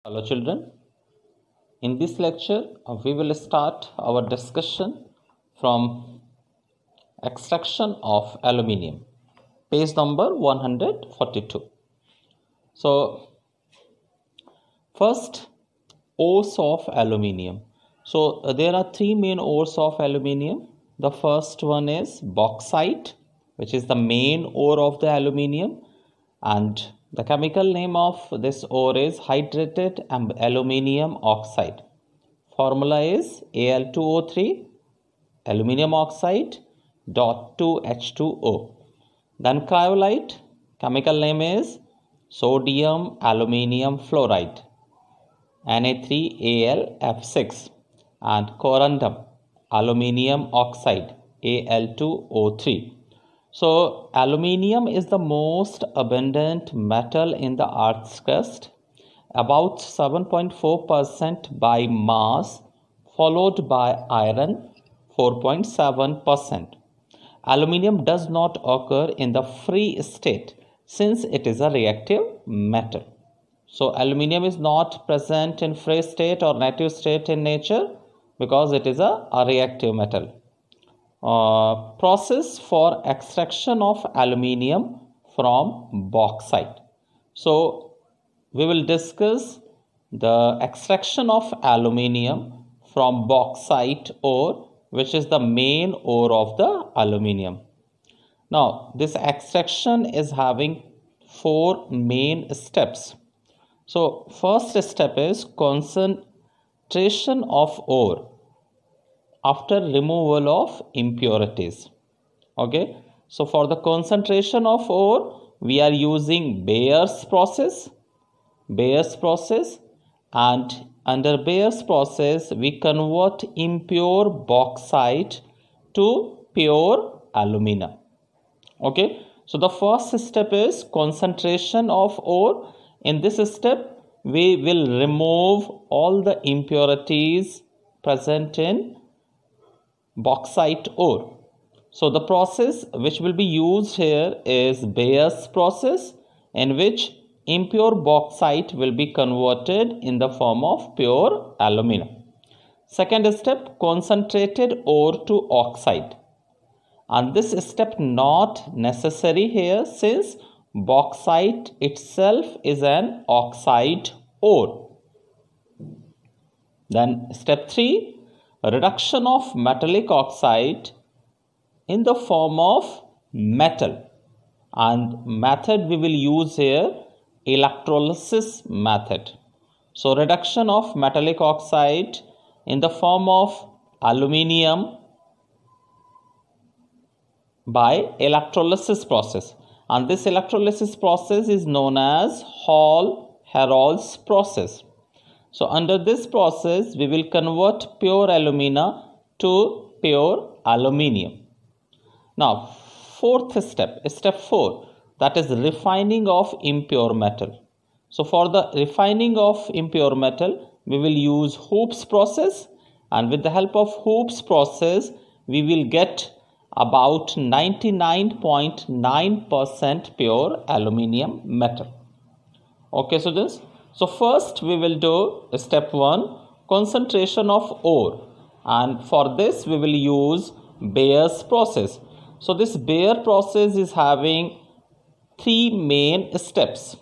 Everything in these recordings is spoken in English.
Hello children, in this lecture we will start our discussion from extraction of aluminium, page number 142. So first, ores of aluminium. So there are three main ores of aluminium. The first one is bauxite, which is the main ore of the aluminium, and the chemical name of this ore is hydrated aluminium oxide. Formula is Al2O3 aluminium oxide dot 2H2O. Then cryolite, chemical name is sodium aluminium fluoride Na3AlF6, and corundum aluminium oxide Al2O3. So aluminium is the most abundant metal in the Earth's crust, about 7.4% by mass, followed by iron 4.7%. Aluminium does not occur in the free state since it is a reactive metal. So aluminium is not present in free state or native state in nature because it is a reactive metal. Process for extraction of aluminium from bauxite. So we will discuss the extraction of aluminium from bauxite ore, which is the main ore of the aluminium. Now this extraction is having four main steps. So first step is concentration of ore after removal of impurities. Okay, so for the concentration of ore we are using Bayer's process, and under Bayer's process we convert impure bauxite to pure alumina. Okay, so the first step is concentration of ore. In this step we will remove all the impurities present in bauxite ore. So the process which will be used here is Bayer's process, in which impure bauxite will be converted in the form of pure alumina. Second step, concentrated ore to oxide, and this step not necessary here since bauxite itself is an oxide ore. Then step 3, reduction of metallic oxide in the form of metal, and method we will use here electrolysis method. So reduction of metallic oxide in the form of aluminium by electrolysis process, and this electrolysis process is known as Hall-Herold's process. So under this process we will convert pure alumina to pure aluminium. Now fourth step, step 4, that is refining of impure metal. So for the refining of impure metal we will use Hoops process, and with the help of Hoops process we will get about 99.9% pure aluminium metal. Okay students, so first we will do step 1, concentration of ore, and for this we will use Bayer's process. So this Baeyer process is having three main steps.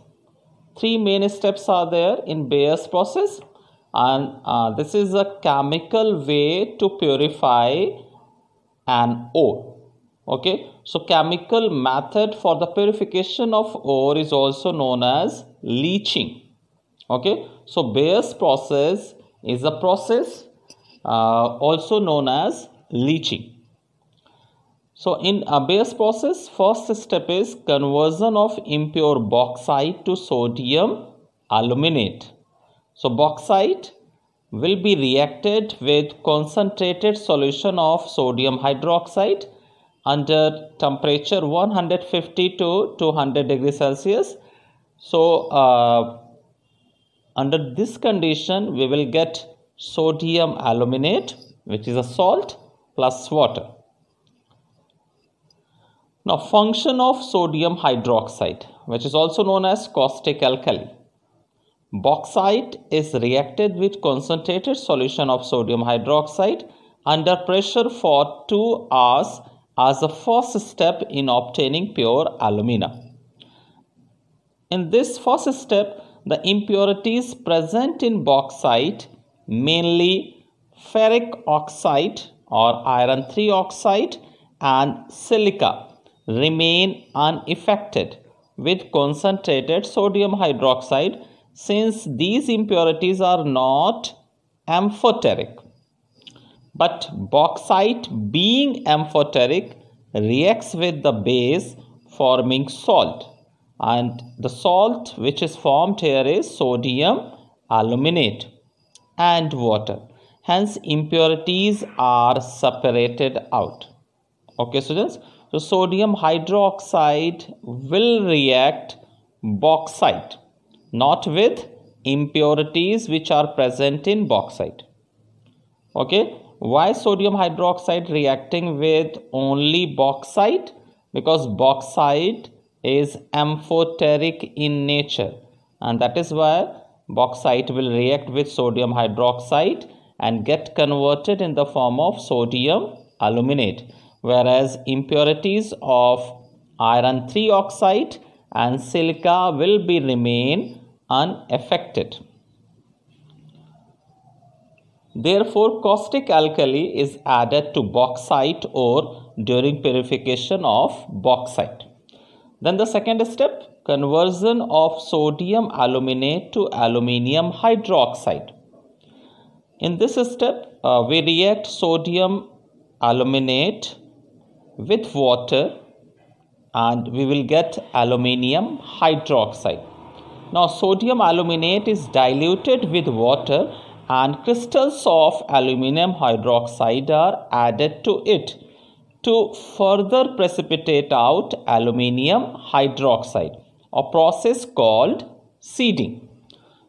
Three main steps are there in Bayer's process, and this is a chemical way to purify an ore. Okay, so chemical method for the purification of ore is also known as leaching. Okay, so Bayer's process is a process also known as leaching. So in Bayer's process, first step is conversion of impure bauxite to sodium aluminate. So bauxite will be reacted with concentrated solution of sodium hydroxide under temperature 150 to 200 degrees Celsius. So under this condition we will get sodium aluminate, which is a salt, plus water. Now function of sodium hydroxide, which is also known as caustic alkali. Bauxite is reacted with concentrated solution of sodium hydroxide under pressure for 2 hours as the first step in obtaining pure alumina. In this first step, the impurities present in bauxite, mainly ferric oxide or iron 3 oxide and silica, remain unaffected with concentrated sodium hydroxide, since these impurities are not amphoteric. But bauxite, being amphoteric, reacts with the base, forming salt, and the salt which is formed here is sodium aluminate and water. Hence impurities are separated out. Okay students, so sodium hydroxide will react bauxite, not with impurities which are present in bauxite. Okay, why sodium hydroxide reacting with only bauxite? Because bauxite is amphoteric in nature, and that is why bauxite will react with sodium hydroxide and get converted in the form of sodium aluminate, whereas impurities of iron 3 oxide and silica will be remain unaffected. Therefore, caustic alkali is added to bauxite ore during purification of bauxite. Then the second step, conversion of sodium aluminate to aluminium hydroxide. In this step, we react sodium aluminate with water and we will get aluminium hydroxide. Now, sodium aluminate is diluted with water and crystals of aluminium hydroxide are added to it to further precipitate out aluminium hydroxide, a process called seeding.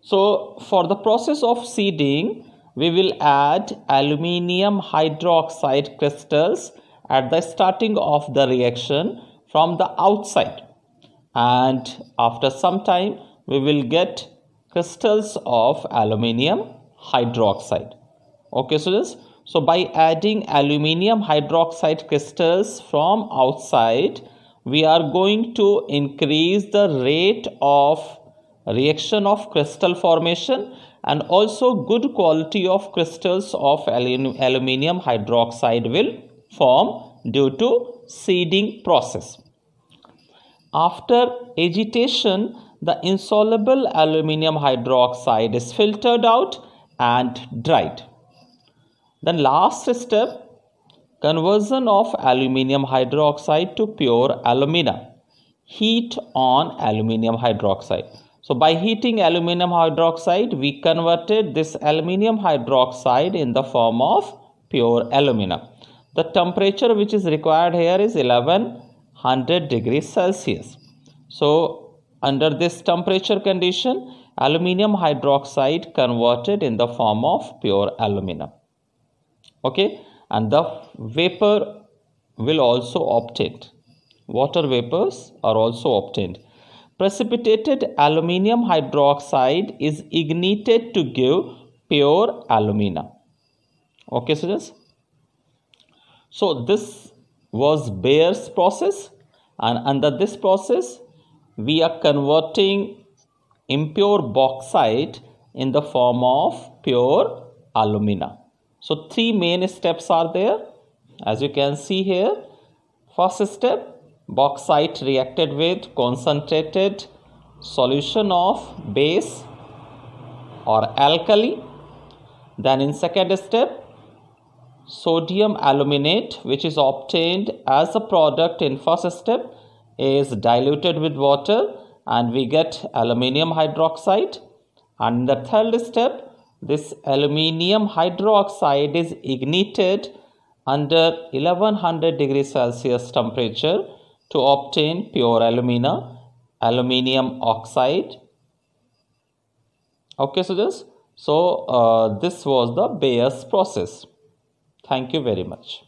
So, for the process of seeding, we will add aluminium hydroxide crystals at the starting of the reaction from the outside, and after some time we will get crystals of aluminium hydroxide. Okay students, so by adding aluminium hydroxide crystals from outside, we are going to increase the rate of reaction of crystal formation and also good quality of crystals of aluminium hydroxide will form due to seeding process. After agitation, the insoluble aluminium hydroxide is filtered out and dried. Then last step, conversion of aluminium hydroxide to pure alumina. Heat on aluminium hydroxide. So by heating aluminium hydroxide, we converted this aluminium hydroxide in the form of pure alumina. The temperature which is required here is 1100 degrees Celsius. So under this temperature condition, aluminium hydroxide converted in the form of pure alumina. Okay, and the vapor will also obtained. Water vapors are also obtained. Precipitated aluminium hydroxide is ignited to give pure alumina. Okay students, so this was Baeyer's process, and under this process we are converting impure bauxite in the form of pure alumina. So three main steps are there, as you can see here. First step, bauxite reacted with concentrated solution of base or alkali. Then in second step, sodium aluminate, which is obtained as a product in first step, is diluted with water and we get aluminium hydroxide. And in the third step, this aluminium hydroxide is ignited under 1100 degrees Celsius temperature to obtain pure alumina, aluminium oxide. Okay students, so this was the Baeyer's process. Thank you very much.